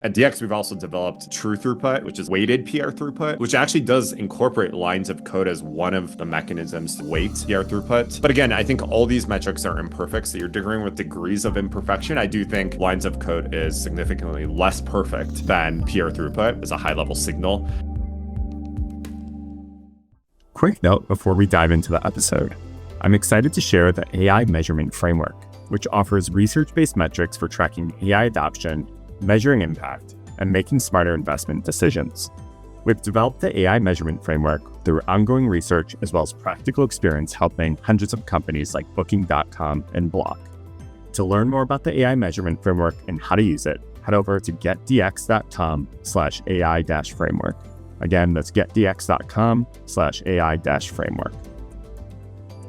At DX, we've also developed true throughput, which is weighted PR throughput, which actually does incorporate lines of code as one of the mechanisms to weight PR throughput. But again, I think all these metrics are imperfect, so you're dealing with degrees of imperfection. I do think lines of code is significantly less perfect than PR throughput as a high-level signal. Quick note before we dive into the episode. I'm excited to share the AI Measurement Framework, which offers research-based metrics for tracking AI adoption, measuring impact, and making smarter investment decisions. We've developed the AI Measurement Framework through ongoing research as well as practical experience helping hundreds of companies like Booking.com and Block. To learn more about the AI Measurement Framework and how to use it, head over to getdx.com/AI-framework. Again, that's getdx.com/AI-framework.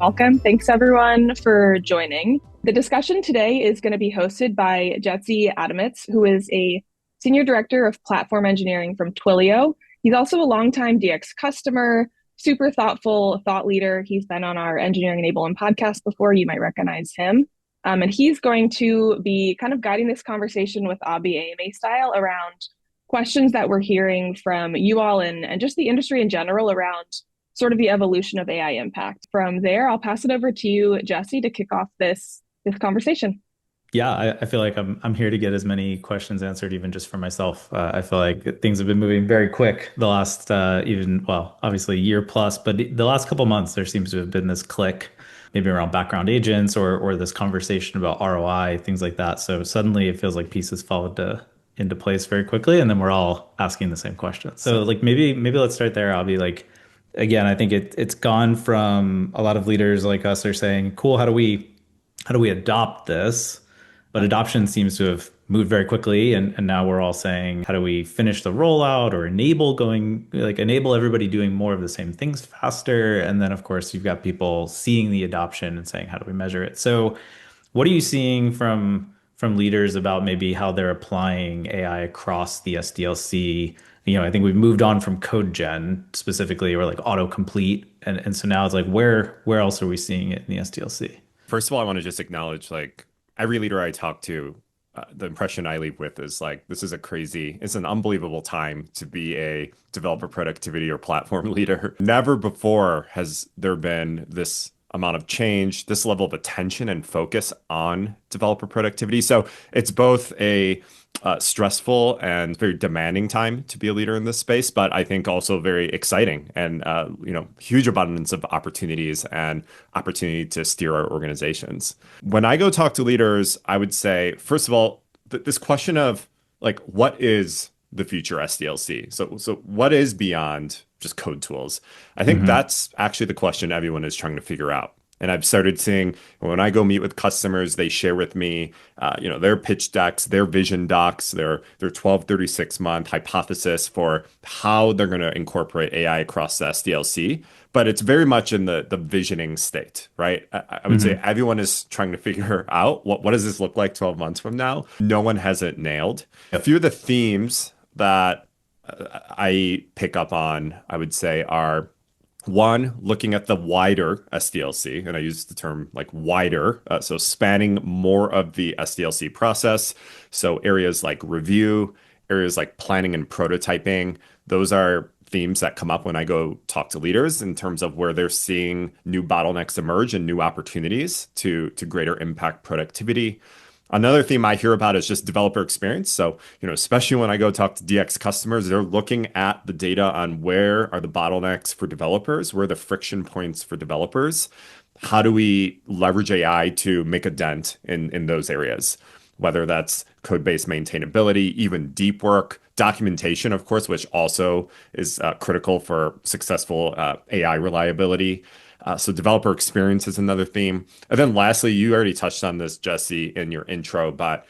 Welcome. Thanks everyone for joining. The discussion today is going to be hosted by Jesse Adametz, who is a Senior Director of Platform Engineering from Twilio. He's also a longtime DX customer, super thoughtful thought leader. He's been on our Engineering Enablement podcast before. You might recognize him. And he's going to be kind of guiding this conversation with Abi AMA style around questions that we're hearing from you all and just the industry in general around sort of the evolution of AI impact. From there, I'll pass it over to you, Jesse, to kick off this conversation. Yeah, I feel like I'm here to get as many questions answered, even just for myself. I feel like things have been moving very quick the last obviously year plus, but the last couple of months, there seems to have been this click, maybe around background agents or this conversation about ROI, things like that. So suddenly it feels like pieces fall into place very quickly, and then we're all asking the same questions. So like maybe let's start there. I'll be like, again, I think it's gone from a lot of leaders like us are saying, cool, how do we adopt this? But adoption seems to have moved very quickly. And now we're all saying, how do we finish the rollout or enable everybody doing more of the same things faster? And then, of course, you've got people seeing the adoption and saying, how do we measure it? So what are you seeing from leaders about maybe how they're applying AI across the SDLC? I think we've moved on from code gen specifically, or like autocomplete. And so now it's like, where else are we seeing it in the SDLC? First of all, I want to just acknowledge every leader I talk to, the impression I leave with is this is it's an unbelievable time to be a developer productivity or platform leader. Never before has there been this amount of change, this level of attention and focus on developer productivity. So it's both a stressful and very demanding time to be a leader in this space, but I think also very exciting and huge abundance of opportunities and opportunity to steer our organizations. When I go talk to leaders, I would say, first of all, this question of what is the future SDLC? So what is beyond just code tools? I think that's actually the question everyone is trying to figure out. And I've started seeing when I go meet with customers, they share with me, their pitch decks, their vision docs, their 12, 36-month hypothesis for how they're going to incorporate AI across the SDLC. But it's very much in the visioning state, right? I would say everyone is trying to figure out what does this look like 12 months from now? No one has it nailed. A few of the themes that I pick up on, I would say, are one, looking at the wider SDLC, and I use the term wider, so spanning more of the SDLC process. So areas like review, areas like planning and prototyping, those are themes that come up when I go talk to leaders in terms of where they're seeing new bottlenecks emerge and new opportunities to greater impact productivity. Another theme I hear about is just developer experience. So, especially when I go talk to DX customers, they're looking at the data on where are the bottlenecks for developers, where are the friction points for developers. How do we leverage AI to make a dent in those areas? Whether that's code-based maintainability, even deep work, documentation, of course, which also is critical for successful AI reliability. So developer experience is another theme. And then lastly, you already touched on this, Jesse, in your intro, but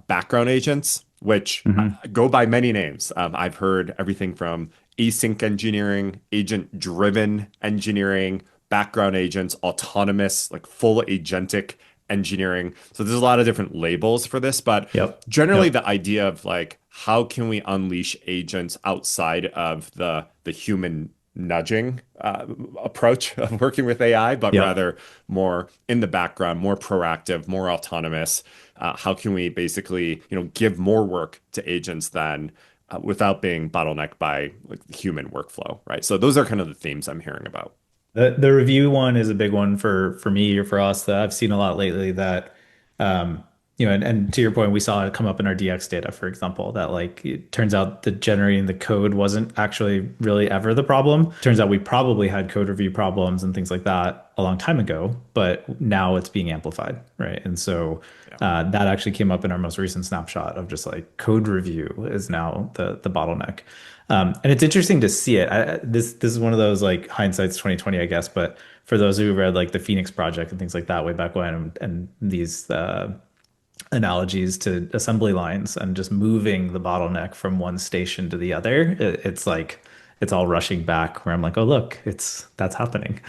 background agents, which go by many names. I've heard everything from async engineering, agent-driven engineering, background agents, autonomous, full agentic engineering. So there's a lot of different labels for this, but generally the idea of how can we unleash agents outside of the human nudging approach of working with AI, but Yep. rather more in the background, more proactive, more autonomous. How can we basically, give more work to agents than without being bottlenecked by like human workflow, right? So those are kind of the themes I'm hearing about. The review one is a big one for me or for us that I've seen a lot lately that um and to your point, we saw it come up in our DX data, for example, that like it turns out that generating the code wasn't actually really ever the problem. Turns out we probably had code review problems and things like that a long time ago, but now it's being amplified, right? And so Yeah. that actually came up in our most recent snapshot of just like code review is now the bottleneck. And it's interesting to see it. This is one of those like hindsight's 2020, I guess. But for those who read like the Phoenix Project and things like that way back when, and these analogies to assembly lines and just moving the bottleneck from one station to the other, it's like it's all rushing back. Where I'm like, oh look, that's happening.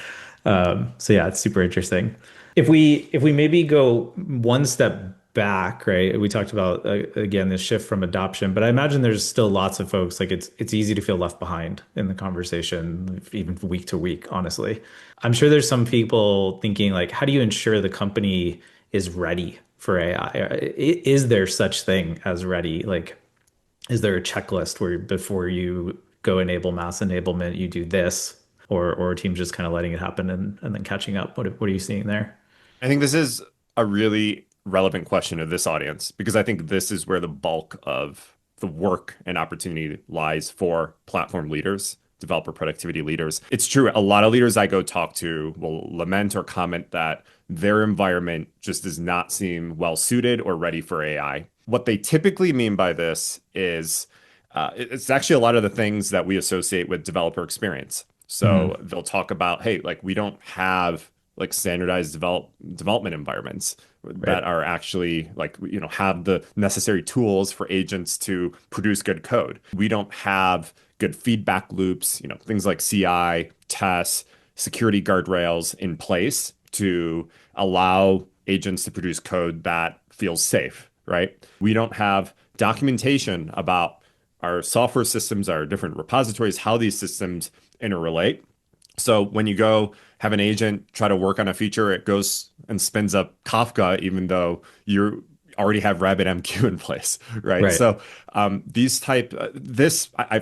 So yeah, it's super interesting. If we maybe go one step back, right? We talked about again this shift from adoption, but I imagine there's still lots of folks like it's easy to feel left behind in the conversation, even week to week, honestly. I'm sure there's some people thinking like, how do you ensure the company is ready for AI? Is there such thing as ready? Like, is there a checklist where before you go enable mass enablement, you do this, or a team's just kind of letting it happen and then catching up? What are you seeing there? I think this is a really relevant question to this audience because I think this is where the bulk of the work and opportunity lies for platform leaders, developer productivity leaders. It's true, a lot of leaders I go talk to will lament or comment that their environment just does not seem well suited or ready for AI. What they typically mean by this is it's actually a lot of the things that we associate with developer experience. So Hmm. they'll talk about, hey, like we don't have like standardized development environments that Right. are actually like have the necessary tools for agents to produce good code. We don't have good feedback loops, things like CI, tests, security guardrails in place to allow agents to produce code that feels safe, right? We don't have documentation about our software systems, our different repositories, how these systems interrelate. So when you go have an agent try to work on a feature, it goes and spins up Kafka, even though you already have RabbitMQ in place, right? Right. So I've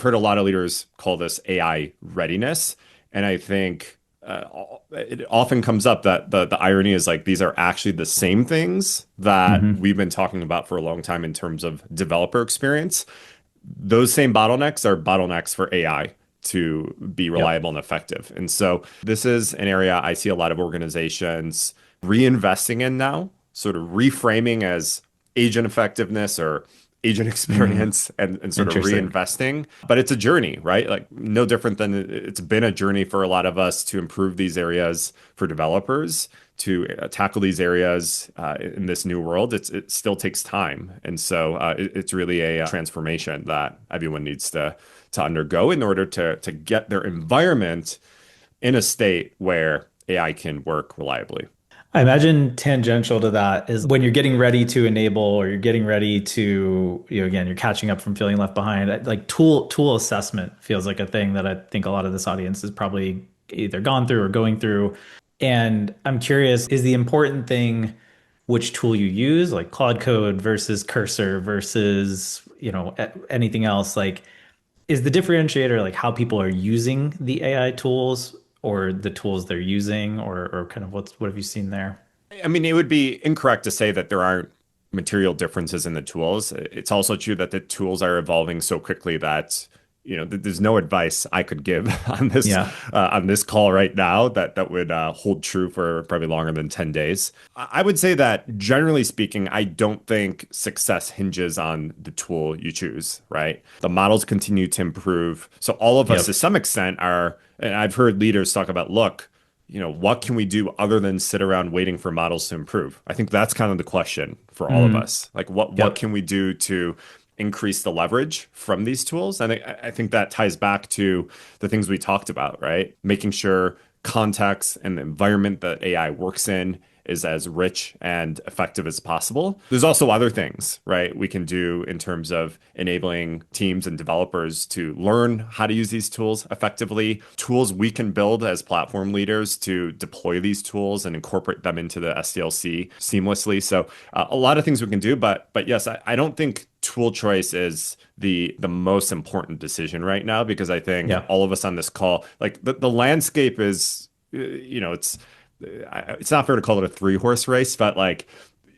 heard a lot of leaders call this AI readiness, and I think it often comes up that the irony is like these are actually the same things that Hmm. we've been talking about for a long time in terms of developer experience. Those same bottlenecks are bottlenecks for AI to be Yep. reliable and effective. And so this is an area I see a lot of organizations reinvesting in now, sort of reframing as agent effectiveness or agent Mm. experience and sort of Interesting. reinvesting. But it's a journey, right? Like no different than it's been a journey for a lot of us to improve these areas for developers to tackle these areas in this new world. It still takes time. And so it's really a transformation that everyone needs to undergo in order to get their environment in a state where AI can work reliably. I imagine tangential to that is when you're getting ready to enable or you're getting ready to, again, you're catching up from feeling left behind. Like tool assessment feels like a thing that I think a lot of this audience is probably either gone through or going through. And I'm curious, is the important thing which tool you use, like Claude Code versus Cursor versus, anything else? Like, is the differentiator like how people are using the AI tools or the tools they're using or kind of what have you seen there? I mean, it would be incorrect to say that there aren't material differences in the tools. It's also true that the tools are evolving so quickly that there's no advice I could give Yeah. on this call right now that would hold true for probably longer than 10 days. I would say that generally speaking, I don't think success hinges on the tool you choose, right? The models continue to improve. So all of us to Yep. some extent are, and I've heard leaders talk about, look, what can we do other than sit around waiting for models to improve? I think that's kind of the question for all of Mm, us. Like, what yep. can we do to increase the leverage from these tools? And I think that ties back to the things we talked about, right? Making sure context and the environment that AI works in is as rich and effective as possible. There's also other things, right, we can do in terms of enabling teams and developers to learn how to use these tools effectively, tools we can build as platform leaders to deploy these tools and incorporate them into the SDLC seamlessly. So a lot of things we can do, but yes, I don't think tool choice is the most important decision right now, because I think Yeah. all of us on this call, like the landscape is, it's not fair to call it a three-horse race, but like,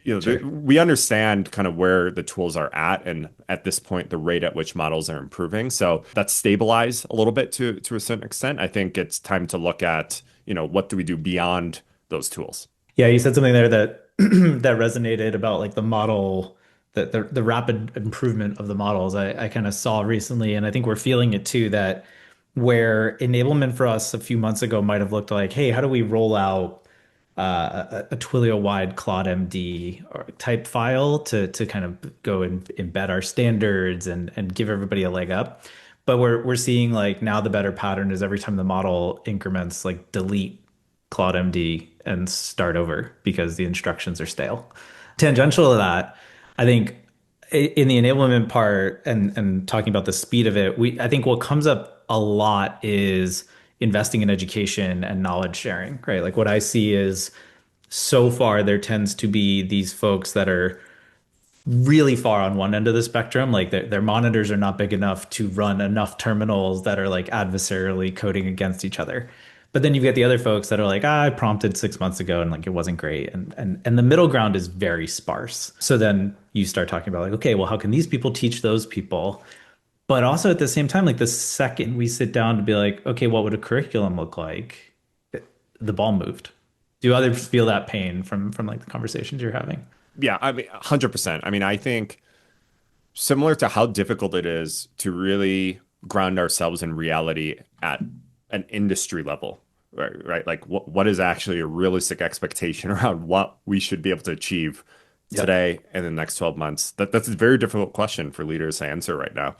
Sure. we understand kind of where the tools are at, and at this point, the rate at which models are improving. So that's stabilized a little bit to a certain extent. I think it's time to look at, what do we do beyond those tools? Yeah, you said something there that that resonated about like the model, that the rapid improvement of the models. I kind of saw recently, and I think we're feeling it too, that where enablement for us a few months ago might have looked like, hey, how do we roll out a Twilio-wide Claude MD or type file to kind of go and embed our standards and give everybody a leg up. But we're seeing like now the better pattern is every time the model increments, like delete Claude MD and start over because the instructions are stale. Tangential to that, I think in the enablement part and talking about the speed of it, I think what comes up a lot is investing in education and knowledge sharing, right? Like what I see is so far there tends to be these folks that are really far on one end of the spectrum. Like their monitors are not big enough to run enough terminals that are like adversarially coding against each other. But then you've got the other folks that are like, I prompted 6 months ago and like it wasn't great. And the middle ground is very sparse. So then you start talking about like, okay, well, how can these people teach those people? But also at the same time, like the second we sit down to be like, okay, what would a curriculum look like? The ball moved. Do others feel that pain from like the conversations you're having? Yeah, I mean, 100%. I mean, I think similar to how difficult it is to really ground ourselves in reality at an industry level, right? Right? Like what is actually a realistic expectation around what we should be able to achieve Yep. today and the next 12 months? That's a very difficult question for leaders to answer right now.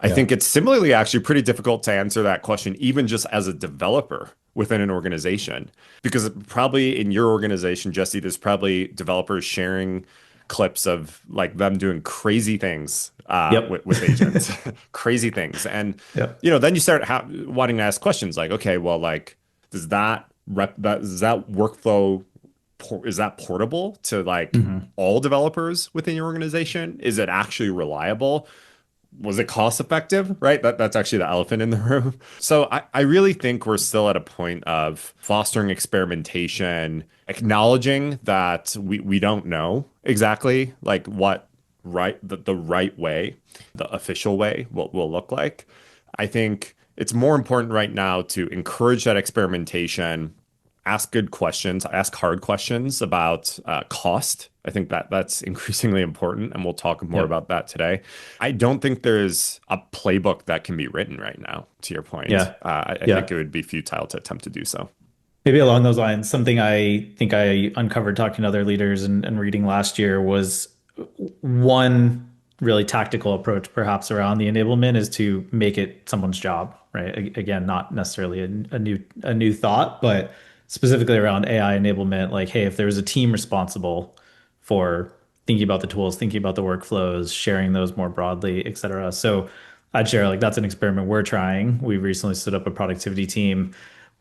I Yeah. think it's similarly actually pretty difficult to answer that question, even just as a developer within an organization. Because probably in your organization, Jesse, there's probably developers sharing clips of like them doing crazy things Yep. with agents, crazy things. And, Yep. then you start wanting to ask questions like, okay, well, like, does that workflow, is that portable to like Hmm. all developers within your organization? Is it actually reliable? Was it cost effective? Right? That's actually the elephant in the room. So I really think we're still at a point of fostering experimentation, acknowledging that we don't know exactly like what the right way, the official way will look like. I think it's more important right now to encourage that experimentation, ask good questions, ask hard questions about cost. I think that's increasingly important, and we'll talk more Yep. about that today. I don't think there's a playbook that can be written right now, to your point. Yeah. I think Yeah. it would be futile to attempt to do so. Maybe along those lines, something I think I uncovered talking to other leaders and reading last year was one really tactical approach, perhaps around the enablement, is to make it someone's job, right? Again, not necessarily a new thought, but specifically around AI enablement. Like, hey, if there's a team responsible for thinking about the tools, thinking about the workflows, sharing those more broadly, et cetera. So I'd share like that's an experiment we're trying. We recently stood up a productivity team,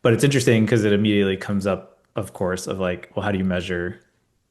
but it's interesting because it immediately comes up, of course, of like, well, how do you measure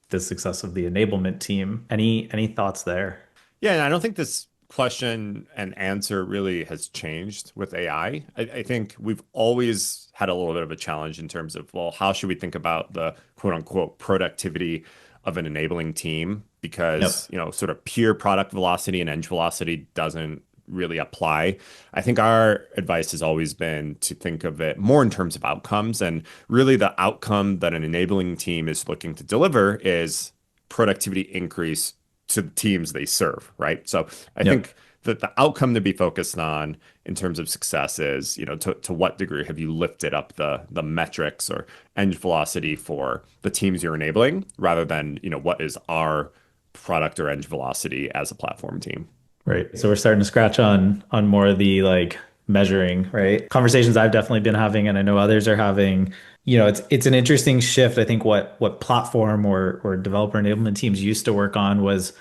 the success of the enablement team? Any thoughts there? Yeah, and I don't think this question and answer really has changed with AI. I think we've always had a little bit of a challenge in terms of, well, how should we think about the quote unquote productivity of an enabling team? Because, Yep. sort of pure product velocity and edge velocity doesn't really apply. I think our advice has always been to think of it more in terms of outcomes. And really, the outcome that an enabling team is looking to deliver is productivity increase to the teams they serve, right? So I Yep. think that the outcome to be focused on in terms of success is, to what degree have you lifted up the metrics or end velocity for the teams you're enabling, rather than, what is our product or end velocity as a platform team. Right. So we're starting to scratch on more of the like measuring, right? Conversations I've definitely been having, and I know others are having. it's an interesting shift. I think what platform or developer enablement teams used to work on was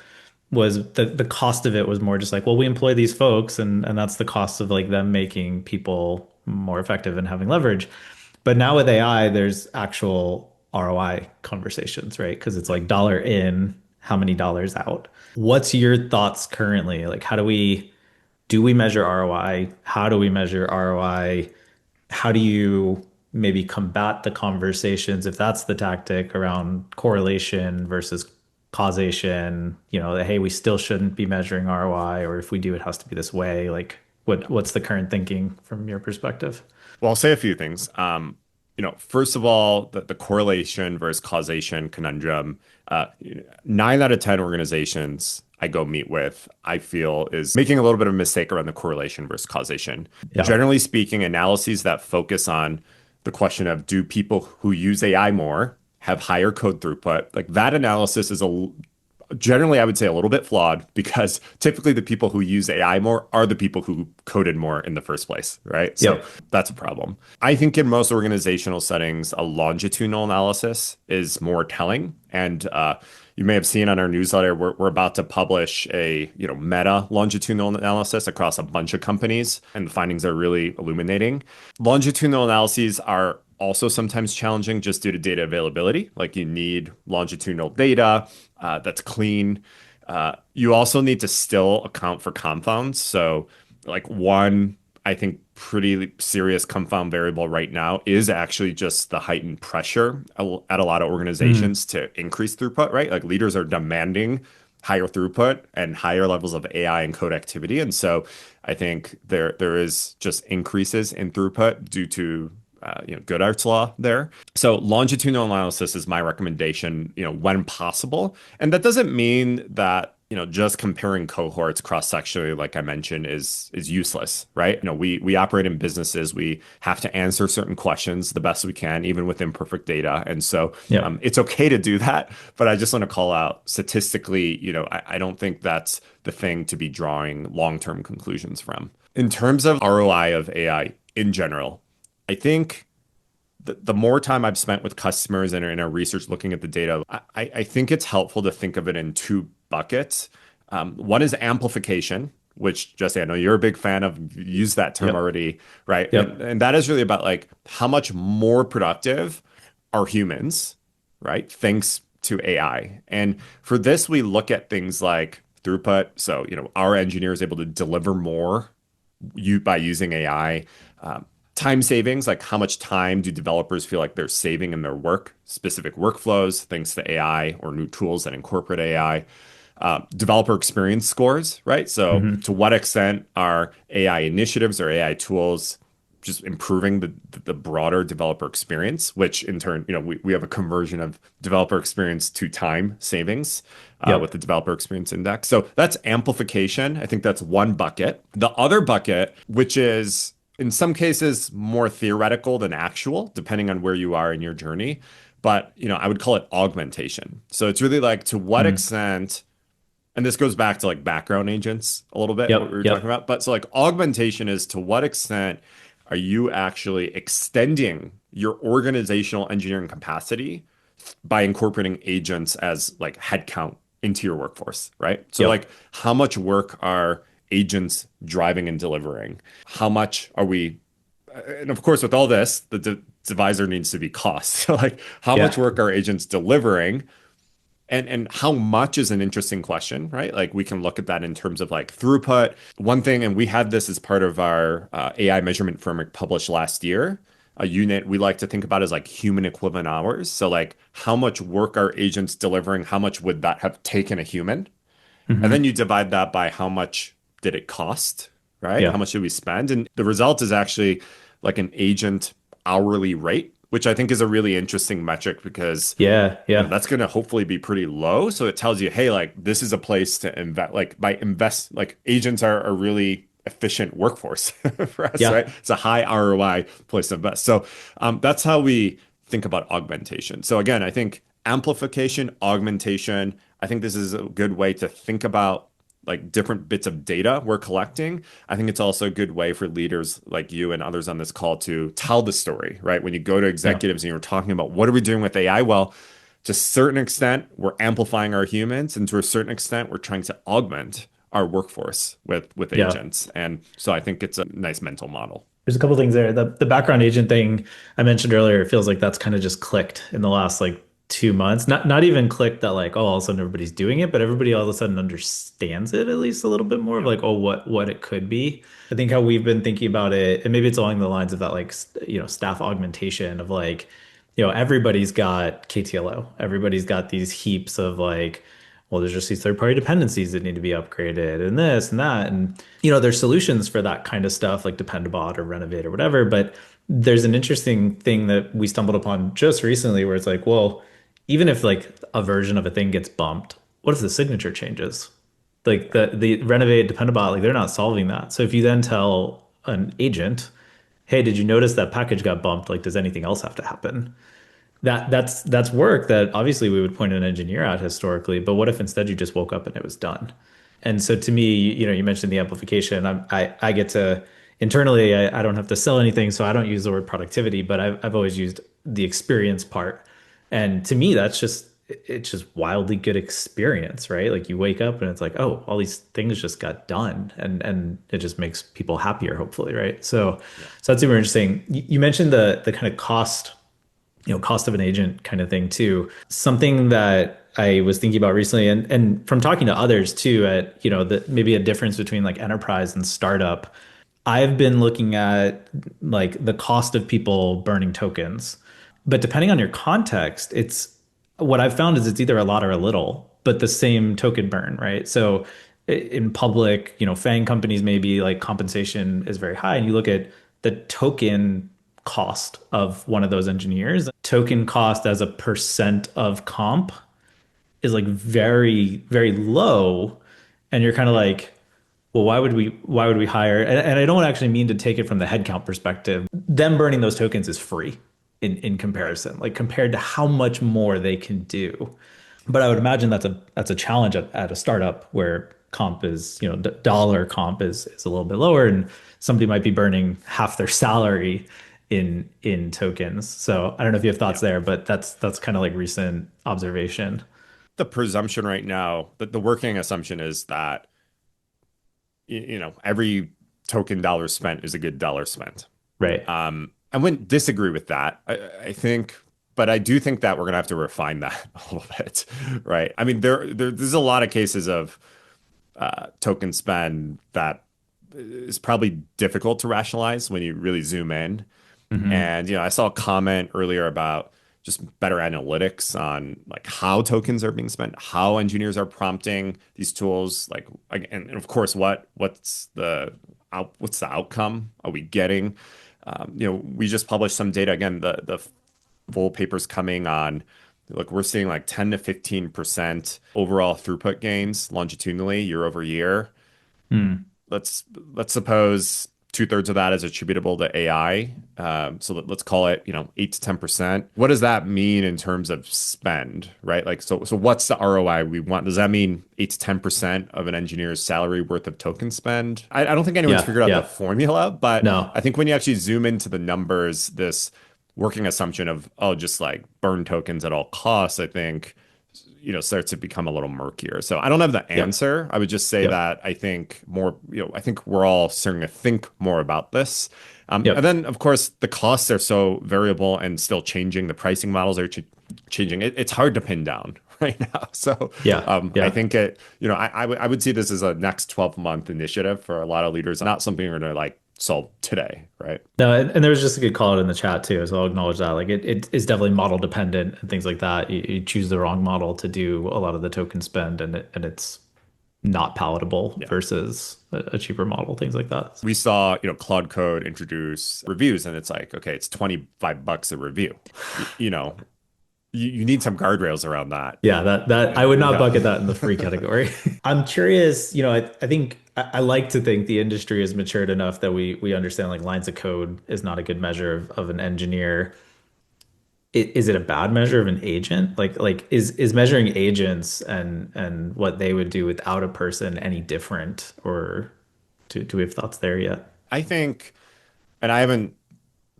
the cost of it was more just like, well, we employ these folks and that's the cost of like them making people more effective and having leverage. But now with AI, there's actual ROI conversations, right? Because it's like dollar in, how many dollars out? What's your thoughts currently? Like, do we measure ROI? How do we measure ROI? How do you maybe combat the conversations if that's the tactic around correlation versus causation, hey, we still shouldn't be measuring ROI, or if we do, it has to be this way. Like what's the current thinking from your perspective? Well, I'll say a few things. First of all, the correlation versus causation conundrum. 9 out of 10 organizations I go meet with, I feel, is making a little bit of a mistake around the correlation versus causation. Yeah. Generally speaking, analyses that focus on the question of do people who use AI more have higher code throughput, like that analysis is generally, I would say a little bit flawed because typically the people who use AI more are the people who coded more in the first place, right? So Yep. that's a problem. I think in most organizational settings, a longitudinal analysis is more telling. And you may have seen on our newsletter, we're about to publish a meta longitudinal analysis across a bunch of companies, and the findings are really illuminating. Longitudinal analyses are also sometimes challenging just due to data availability. Like you need longitudinal data that's clean. You also need to still account for confounds. So, like one, I think, pretty serious confound variable right now is actually just the heightened pressure at a lot of organizations to increase throughput, right? Like leaders are demanding higher throughput and higher levels of AI and code activity. And so I think there is just increases in throughput due to Goodhart's law there. So longitudinal analysis is my recommendation, when possible. And that doesn't mean that, just comparing cohorts cross-sectionally, like I mentioned, is useless, right? We operate in businesses. We have to answer certain questions the best we can, even with imperfect data. And so Yeah. it's okay to do that. But I just want to call out statistically, I don't think that's the thing to be drawing long-term conclusions from. In terms of ROI of AI in general, I think the more time I've spent with customers and in our research looking at the data, I think it's helpful to think of it in two buckets. One is amplification, which, Jesse, I know you're a big fan of. You used that term Yep. already, right? Yep. And that is really about like how much more productive are humans, right? Thanks to AI. And for this, we look at things like throughput. So, our engineer is able to deliver more by using AI. Time savings, like how much time do developers feel like they're saving in their work, specific workflows, thanks to AI or new tools that incorporate AI. Developer experience scores, right? So hmm to what extent are AI initiatives or AI tools just improving the broader developer experience, which in turn, we have a conversion of developer experience to time savings with Yep. the developer experience index. So that's amplification. I think that's one bucket. The other bucket, which is in some cases more theoretical than actual, depending on where you are in your journey. But, I would call it augmentation. So it's really like to what Mm. extent, and this goes back to like background agents a little bit, what we Yep. were talking Yep. about. But so like augmentation is to what extent are you actually extending your organizational engineering capacity by incorporating agents as like headcount into your workforce, right? So Yep. like how much work are agents driving and delivering? How much are we, and of course, with all this, the divisor needs to be cost. So like how much Yeah. work are agents delivering? And how much is an interesting question, right? Like we can look at that in terms of like throughput. One thing, and we had this as part of our AI measurement framework published last year, a unit we like to think about as like human equivalent hours. So like how much work are agents delivering? How much would that have taken a human? And then hmm you divide that by how much did it cost, right? How Yeah. much did we spend? And the result is actually like an agent hourly rate, which I think is a really interesting metric because Yeah. Yeah. that's going to hopefully be pretty low. So it tells you, hey, like this is a place to invest. Like like agents are a really efficient workforce for us, Yeah. right? It's a high ROI place to invest. So that's how we think about augmentation. So again, I think amplification, augmentation. I think this is a good way to think about like different bits of data we're collecting, I think it's also a good way for leaders like you and others on this call to tell the story, right? When you go to Yeah. executives and you're talking about what are we doing with AI? Well, to a certain extent, we're amplifying our humans, and to a certain extent, we're trying to augment our workforce with Yeah. agents. And so I think it's a nice mental model. There's a couple things there. The background agent thing I mentioned earlier, it feels like that's kind of just clicked in the last like 2 months. Not even clicked that like, oh, all of a sudden everybody's doing it, but everybody all of a sudden understands it at least a little bit more of Yeah. like, oh, what it could be. I think how we've been thinking about it, and maybe it's along the lines of that like staff augmentation of like, everybody's got KTLO. Everybody's got these heaps of like, well, there's just these third-party dependencies that need to be upgraded and this and that. And, there's solutions for that kind of stuff like Dependabot or Renovate or whatever. But there's an interesting thing that we stumbled upon just recently where it's like, well, even if like a version of a thing gets bumped, what if the signature changes? Like the Renovate Dependabot, like they're not solving that. So if you then tell an agent, hey, did you notice that package got bumped? Like, does anything else have to happen? That's work that obviously we would point an engineer at historically, but what if instead you just woke up and it was done? And so to me, you mentioned the amplification. I get to internally, I don't have to sell anything, so I don't use the word productivity, but I've always used the experience part. And to me, it's just wildly good experience, right? Like you wake up and it's like, oh, all these things just got done, and it just makes people happier, hopefully, right? So that's super interesting. You mentioned the kind of cost of an agent kind of thing too. Something that I was thinking about recently and from talking to others too at, maybe a difference between like enterprise and startup. I've been looking at like the cost of people burning tokens. But depending on your context, it's what I've found is it's either a lot or a little, but the same token burn, right? So in public, FANG companies, maybe like compensation is very high. And you look at the token cost of one of those engineers, token cost as a percent of comp is like very, very low. And you're kind of like, well, why would we hire? And I don't actually mean to take it from the headcount perspective. Them burning those tokens is free in Right. comparison, like compared to how much more they can do. But I would imagine that's a challenge at a startup where comp is, dollar comp is a little bit lower, and somebody might be burning half their salary in tokens. So I don't know if you have thoughts Yeah. there, but that's kind of like recent observation. The presumption right now, the working assumption is that every token dollar spent is a good dollar spent. Right. I wouldn't disagree with that. I think, but I do think that we're gonna have to refine that a little bit, right? I mean, there's a lot of cases of token spend that is probably difficult to rationalize when you really zoom in. Hmm. And I saw a comment earlier about just better analytics on like how tokens are being spent, how engineers are prompting these tools, and of course, what's the outcome are we getting? We just published some data again. The full paper's coming on. Look, we're seeing like 10 to 15% overall throughput gains longitudinally year over year. Hmm. Let's suppose two-thirds of that is attributable to AI. So let's call it, 8 to 10%. What does that mean in terms of spend, right? Like, so what's the ROI we want? Does that mean 8 to 10% of an engineer's salary worth of token spend? I don't think anyone's Yeah. figured out the Yeah. formula, but No. I think when you actually zoom into the numbers, this working assumption of, oh, just like burn tokens at all costs, I think starts to become a little murkier. So I don't have the Yep. answer. I would just say Yep. that I think more, I think we're all starting to think more about this. And Yep. then, of course, the costs are so variable and still changing. The pricing models are changing. It's hard to pin down right now. So Yeah. I Yeah. think I would see this as a next 12-month initiative for a lot of leaders, not something we're going to like solve today, right? No, and there was just a good call out in the chat too, so I'll acknowledge that. Like it is definitely model dependent and things like that. You choose the wrong model to do a lot of the token spend, and it's not palatable Yeah. versus a cheaper model, things like that. We saw, Claude Code introduce reviews, and it's like, okay, it's $25 a review. You know, you need some guardrails around that. Yeah, that I would not Yeah. bucket that in the free category. I'm curious, I think I like to think the industry is matured enough that we understand like lines of code is not a good measure of an engineer. is it a bad measure of an agent? Like is measuring agents and what they would do without a person any different, or do we have thoughts there yet? I think, and I haven't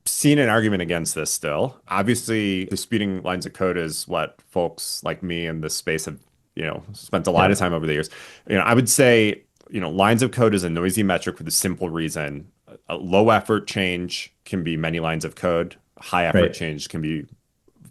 seen an argument against this still. Obviously, disputing lines of code is what folks like me in this space have, spent a lot of Yeah. time over the years. I would say, lines of code is a noisy metric for the simple reason a low effort change can be many lines of code, high effort Right. change can be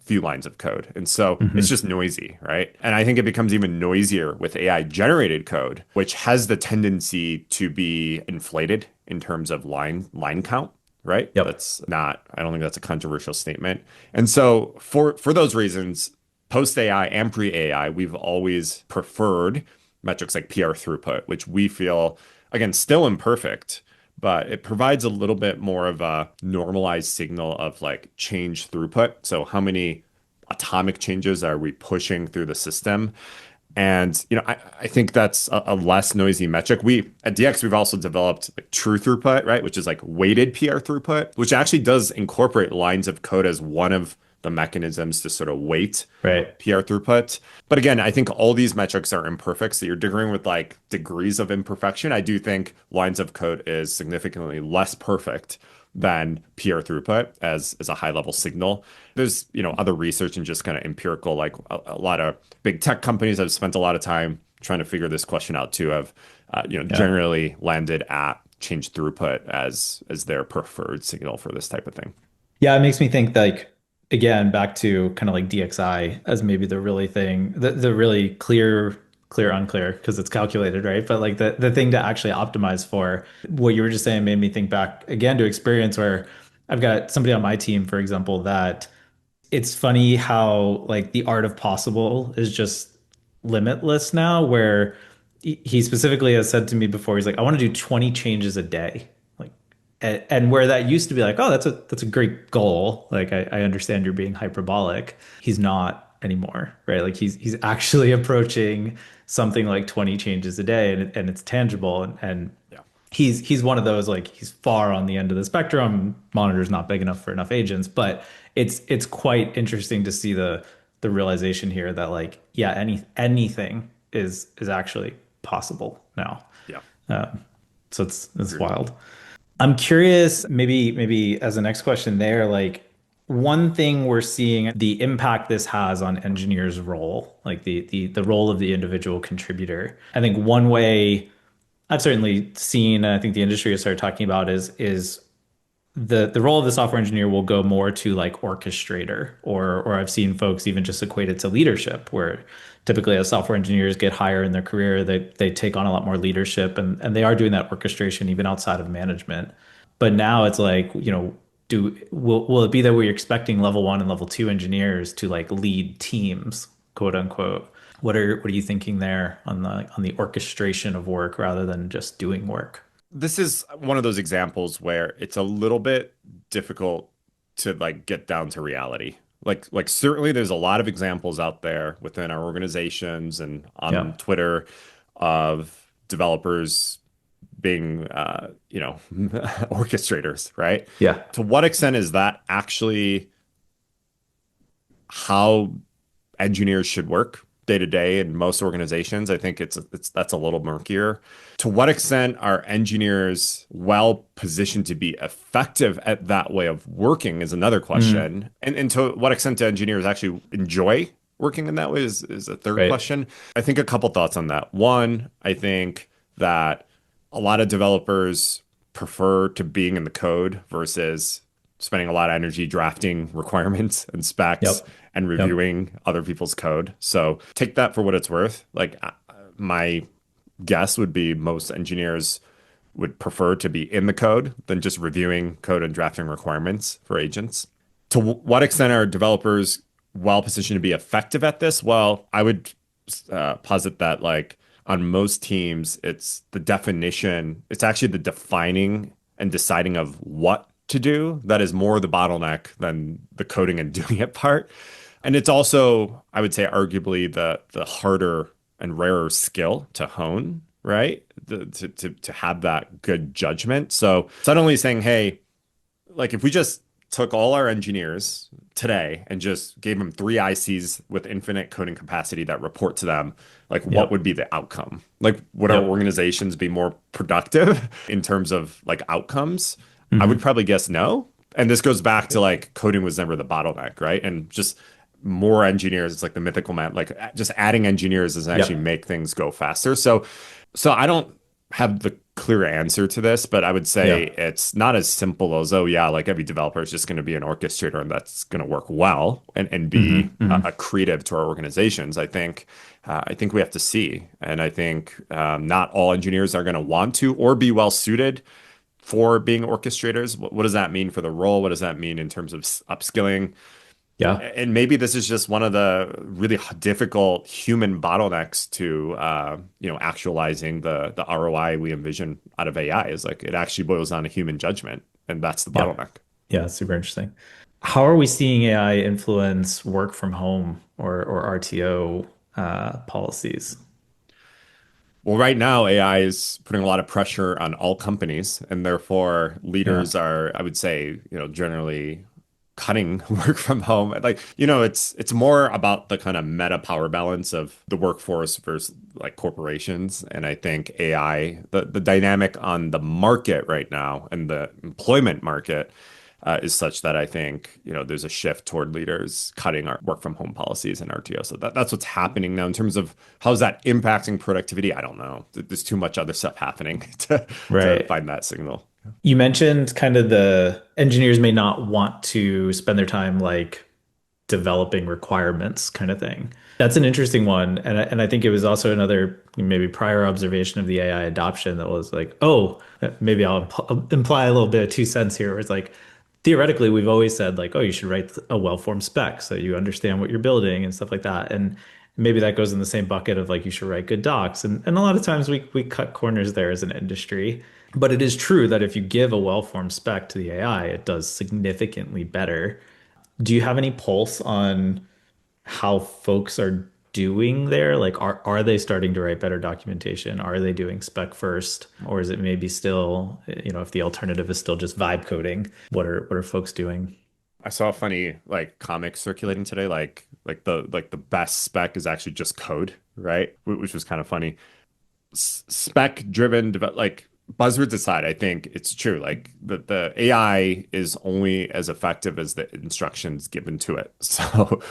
few lines of code. And so it's Hmm. just noisy, right? And I think it becomes even noisier with AI generated code, which has the tendency to be inflated in terms of line count, right? Yep. That's not, I don't think that's a controversial statement. And so for those reasons, post AI and pre AI, we've always preferred metrics like PR throughput, which we feel, again, still imperfect, but it provides a little bit more of a normalized signal of like change throughput. So how many atomic changes are we pushing through the system? And I think that's a less noisy metric. We at DX we've also developed like true throughput, right, which is like weighted PR throughput, which actually does incorporate lines of code as one of the mechanisms to sort of weight Right. PR throughput. But again, I think all these metrics are imperfect, so you're dealing with like degrees of imperfection. I do think lines of code is significantly less perfect than PR throughput as a high level signal. There's, other research and just kind of empirical, like a lot of big tech companies have spent a lot of time trying to figure this question out too, have, Yeah. generally landed at change throughput as their preferred signal for this type of thing. Yeah, it makes me think like again back to kind of like DXI as maybe the really thing, the really clear unclear because it's calculated, right? But like the thing to actually optimize for. What you were just saying made me think back again to experience where I've got somebody on my team, for example, that it's funny how like the art of possible is just limitless now, where he specifically has said to me before, he's like, I want to do 20 changes a day. Like, and where that used to be like, oh, that's a great goal. Like, I understand you're being hyperbolic. He's not anymore, right? Like he's actually approaching something like 20 changes a day, and it's tangible. And Yeah. he's one of those, like he's far on the end of the spectrum. Monitor's not big enough for enough agents, but it's quite interesting to see the realization here that like yeah, anything is actually possible now. Yeah. So it's Agreed. wild. I'm curious, maybe as a next question there, like one thing we're seeing the impact this has on engineers' role, like the role of the individual contributor. I think one way I've certainly seen, and I think the industry has started talking about is the role of the software engineer will go more to like orchestrator, or I've seen folks even just equate it to leadership, where typically as software engineers get higher in their career, they take on a lot more leadership, and they are doing that orchestration even outside of management. But now it's like, will it be that we're expecting level one and level two engineers to like lead teams, quote unquote? What are you thinking there on the orchestration of work rather than just doing work? This is one of those examples where it's a little bit difficult to like get down to reality. Like certainly there's a lot of examples out there within our organizations and on Yeah. Twitter of developers being orchestrators, right? Yeah. To what extent is that actually how engineers should work day to day in most organizations? I think it's that's a little murkier. To what extent are engineers well positioned to be effective at that way of working is another Mm, question. And to what extent do engineers actually enjoy working in that way is a third right. question. I think a couple thoughts on that. One, I think that a lot of developers prefer to being in the code versus spending a lot of energy drafting requirements and specs Yep. and Yep. reviewing other people's code. So take that for what it's worth. Like my guess would be most engineers would prefer to be in the code than just reviewing code and drafting requirements for agents. To what extent are developers well positioned to be effective at this? Well, I would posit that like on most teams, it's the definition, it's actually the defining and deciding of what to do that is more the bottleneck than the coding and doing it part. And it's also, I would say, arguably the harder and rarer skill to hone, right? To have that good judgment. So suddenly saying, hey, like if we just took all our engineers today and just gave them three ICs with infinite coding capacity that report to them, like what Yep. would be the outcome? Like, would our Yep. organizations be more productive in terms of like outcomes? I would Hmm. probably guess no. And this goes back to like coding was never the bottleneck, right? And just more engineers, it's like the mythical man, like just adding engineers doesn't actually Yep. make things go faster. So I don't have the clear answer to this, but I would say Yeah. it's not as simple as, oh yeah, like every developer is just going to be an orchestrator and that's going to work well and be Hmm. Hmm. accretive to our organizations. I think we have to see, and I think not all engineers are going to want to or be well suited for being orchestrators. What does that mean for the role? What does that mean in terms of upskilling? Yeah. And maybe this is just one of the really difficult human bottlenecks to, actualizing the ROI we envision out of AI is like it actually boils down to human judgment, and that's the Yeah. bottleneck. Yeah. Super interesting. How are we seeing AI influence work from home or RTO policies? Well, right now, AI is putting a lot of pressure on all companies, and therefore Yeah. leaders are, I would say, generally cutting work from home. Like, it's more about the kind of meta power balance of the workforce versus like corporations. And I think AI, the dynamic on the market right now and the employment market is such that I think, there's a shift toward leaders cutting our work from home policies and RTO. So that's what's happening now in terms of how's that impacting productivity. I don't know. There's too much other stuff happening to Right. find that signal. You mentioned kind of the engineers may not want to spend their time like developing requirements kind of thing. That's an interesting one. And I think it was also another maybe prior observation of the AI adoption that was like, oh, maybe I'll imply a little bit of 2 cents here, where it's like, theoretically, we've always said like, oh, you should write a well-formed spec so you understand what you're building and stuff like that. And maybe that goes in the same bucket of like, you should write good docs. And a lot of times we cut corners there as an industry. But it is true that if you give a well-formed spec to the AI, it does significantly better. Do you have any pulse on how folks are doing there? Like, are they starting to write better documentation? Are they doing spec first, or is it maybe still, if the alternative is still just vibe coding, what are folks doing? I saw a funny like comic circulating today, like the best spec is actually just code, right? Which was kind of funny. Spec driven, like buzzwords aside, I think it's true. Like the AI is only as effective as the instructions given to it. So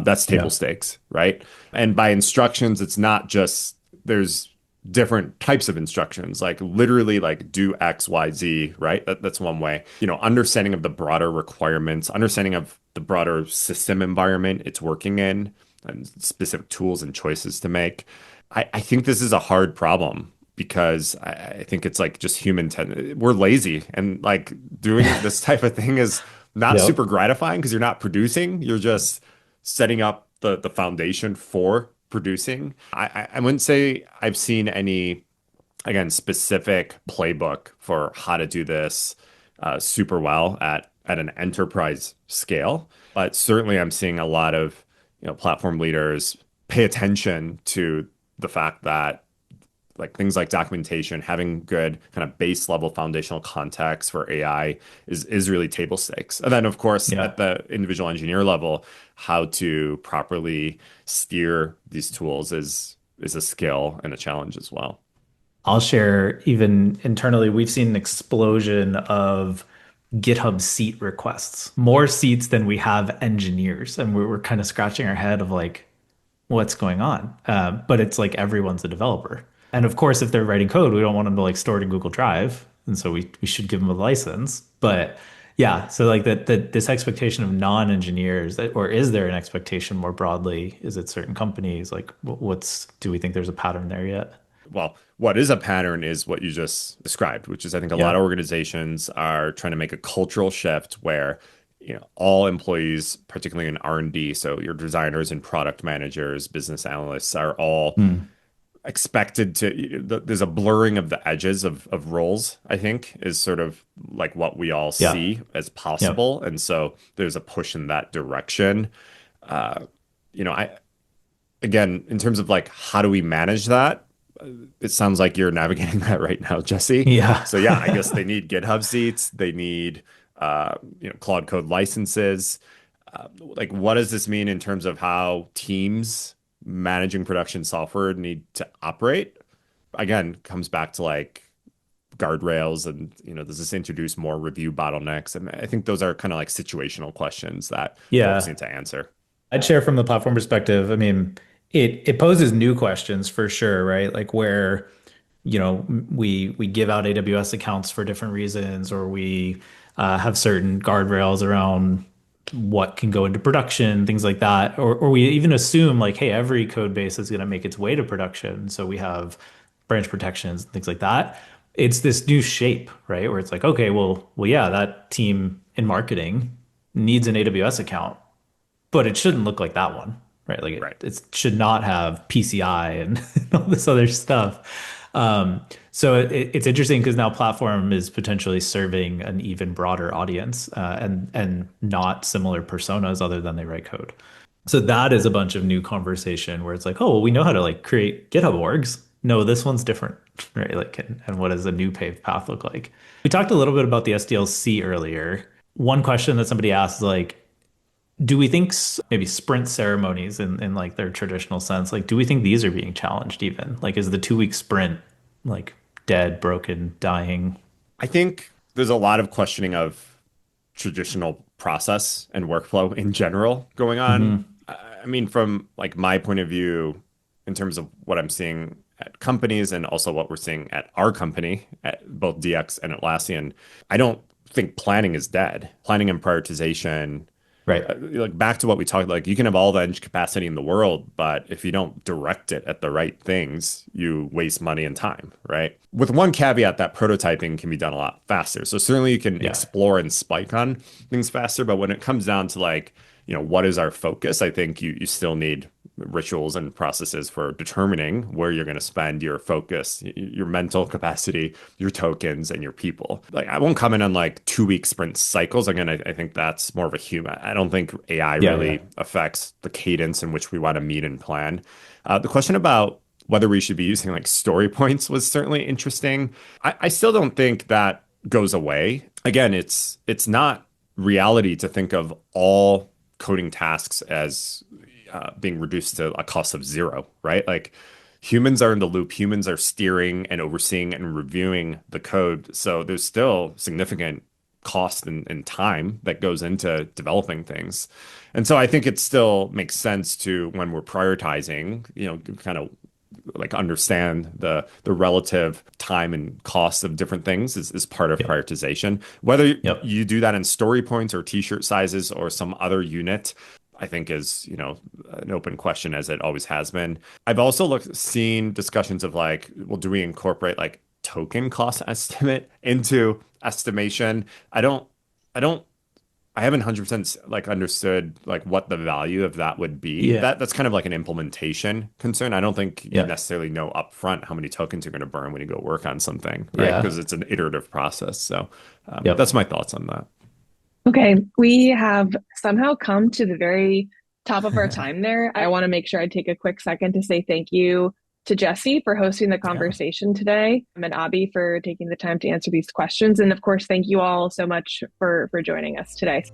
that's table Yeah, stakes, right? And by instructions, it's not just there's different types of instructions, like literally like do X, Y, Z, right? That's one way. Understanding of the broader requirements, understanding of the broader system environment it's working in, and specific tools and choices to make. I think this is a hard problem because I think it's like just we're lazy and like doing this type of thing is not yep, super gratifying because you're not producing. You're just setting up the foundation for producing. I wouldn't say I've seen any, again, specific playbook for how to do this super well at an enterprise scale. But certainly I'm seeing a lot of, platform leaders pay attention to the fact that like things like documentation, having good kind of base level foundational context for AI is really table stakes. And then of course yeah. at the individual engineer level, how to properly steer these tools is a skill and a challenge as well. I'll share even internally, we've seen an explosion of GitHub seat requests, more seats than we have engineers. And we're kind of scratching our head of like, what's going on? But it's like everyone's a developer. And of course, if they're writing code, we don't want them to like store it in Google Drive. And so we should give them a license. But yeah, so like that this expectation of non-engineers, or is there an expectation more broadly? Is it certain companies? Like do we think there's a pattern there yet? Well, what is a pattern is what you just described, which is I think a lot Yeah. of organizations are trying to make a cultural shift where, all employees, particularly in R&D, so your designers and product managers, business analysts are all Hmm. expected to, there's a blurring of the edges of roles, I think, is sort of like what we all Yeah. see as Yep. possible. And so there's a push in that direction. Uh, I again, in terms of like how do we manage that? It sounds like you're navigating that right now, Jesse. Yeah. So yeah, I guess they need GitHub seats. They need Claude Code licenses. Like, what does this mean in terms of how teams managing production software need to operate? Again, comes back to like guardrails and, does this introduce more review bottlenecks? And I think those are kind of like situational questions that folks Yeah. need to answer. I'd share from the platform perspective. I mean, it poses new questions for sure, right? Like where, we give out AWS accounts for different reasons, or we have certain guardrails around what can go into production, things like that. Or we even assume like, hey, every code base is going to make its way to production. So we have branch protections, things like that. It's this new shape, right? Where it's like, okay, well, yeah, that team in marketing needs an AWS account, but it shouldn't look like that one, right? Like Right. it should not have PCI and all this other stuff. So it's interesting because now platform is potentially serving an even broader audience and not similar personas other than they write code. So that is a bunch of new conversation where it's like, oh, well, we know how to like create GitHub orgs. No, this one's different, right? Like, and what does a new paved path look like? We talked a little bit about the SDLC earlier. One question that somebody asked is like, do we think maybe sprint ceremonies in like their traditional sense, like, do we think these are being challenged even? Like, is the 2 week sprint like dead, broken, dying? I think there's a lot of questioning of traditional process and workflow in general going on. Hmm. I mean, from like my point of view, in terms of what I'm seeing at companies and also what we're seeing at our company, at both DX and Atlassian, I don't think planning is dead. Planning and prioritization, Right. like back to what we talked, like you can have all the edge capacity in the world, but if you don't direct it at the right things, you waste money and time, right? With one caveat that prototyping can be done a lot faster. So certainly you can Yeah. explore and spike on things faster, but when it comes down to like, what is our focus? I think you still need rituals and processes for determining where you're going to spend your focus, your mental capacity, your tokens, and your people. Like I won't comment on like 2 week sprint cycles. Again, I think that's more of a human. I don't think AI Yeah. Yeah. really affects the cadence in which we want to meet and plan. The question about whether we should be using like story points was certainly interesting. I still don't think that goes away. Again, it's not reality to think of all coding tasks as being reduced to a cost of zero, right? Like humans are in the loop, humans are steering and overseeing and reviewing the code. So there's still significant cost and time that goes into developing things. And so I think it still makes sense to, when we're prioritizing, kind of like understand the relative time and cost of different things is part of Yep. prioritization. Whether Yep. you do that in story points or t-shirt sizes or some other unit, I think is, an open question as it always has been. I've also seen discussions of like, well, do we incorporate like token cost estimate into estimation? I don't I haven't 100% like understood like what the value of that would be. Yeah. That's kind of like an implementation concern. I don't think you Yeah. necessarily know upfront how many tokens you're going to burn when you go work on something, right? Yeah. Because it's an iterative process. So Yep. that's my thoughts on that. Okay, we have somehow come to the very top of our time there. I want to make sure I take a quick second to say thank you to Jesse for hosting the Yeah. conversation today, and Abi for taking the time to answer these questions. And of course, thank you all so much for joining us today.